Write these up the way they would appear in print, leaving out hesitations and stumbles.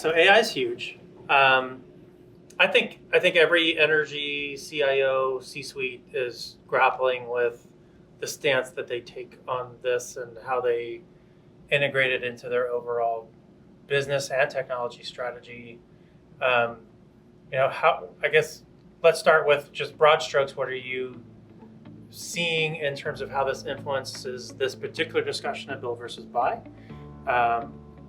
So AI is huge. I think every energy CIO C-suite is grappling with the stance that they take on this and how they integrate it into their overall business and technology strategy. Um, how I guess let's start with just broad strokes. What are you seeing in terms of how this influences this particular discussion of build versus buy,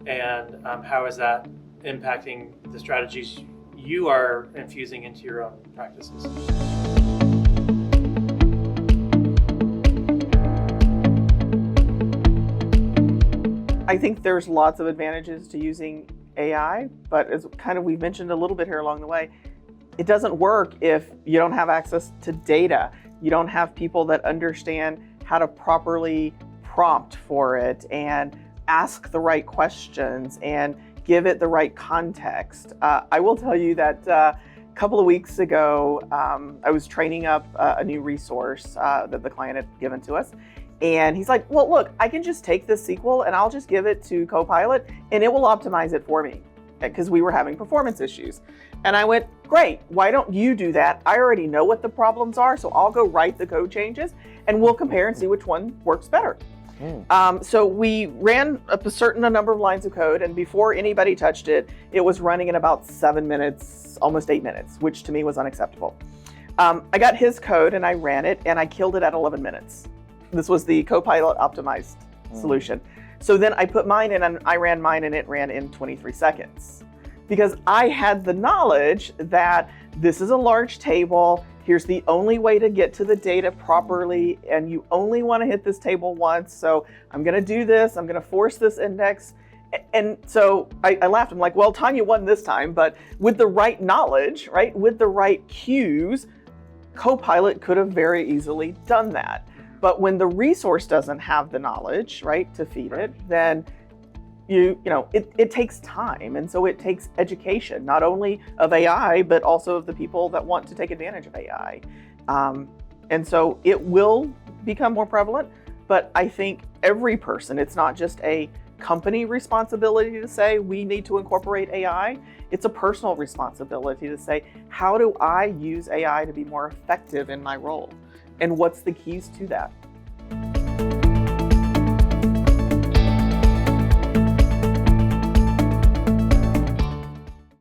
and how is that impacting the strategies you are infusing into your own practices? I think there's lots of advantages to using AI, but as kind of we've mentioned a little bit here along the way, it doesn't work if you don't have access to data. You don't have people that understand how to properly prompt for it and ask the right questions and give it the right context. I will tell you that a couple of weeks ago, I was training up a new resource that the client had given to us. And he's like, well, look, I can just take this SQL and I'll just give it to Copilot and it will optimize it for me, because we were having performance issues. And I went, great, why don't you do that? I already know what the problems are, so I'll go write the code changes and we'll compare and see which one works better. So we ran up a certain number of lines of code, and before anybody touched it, it was running in about 7 minutes, almost 8 minutes, which to me was unacceptable. I got his code and I ran it and I killed it at 11 minutes. This was the Copilot optimized solution. So then I put mine in and I ran mine and it ran in 23 seconds. Because I had the knowledge that this is a large table, here's the only way to get to the data properly, and you only want to hit this table once, so I'm gonna do this, I'm gonna force this index. And so I laughed, I'm like, well, Tanya won this time, but with the right knowledge, right, with the right cues, Copilot could have very easily done that. But when the resource doesn't have the knowledge, right, to feed it, then it takes time. And so it takes education, not only of AI, but also of the people that want to take advantage of AI. And so it will become more prevalent, but I think every person, it's not just a company responsibility to say we need to incorporate AI, it's a personal responsibility to say, how do I use AI to be more effective in my role? And what's the keys to that?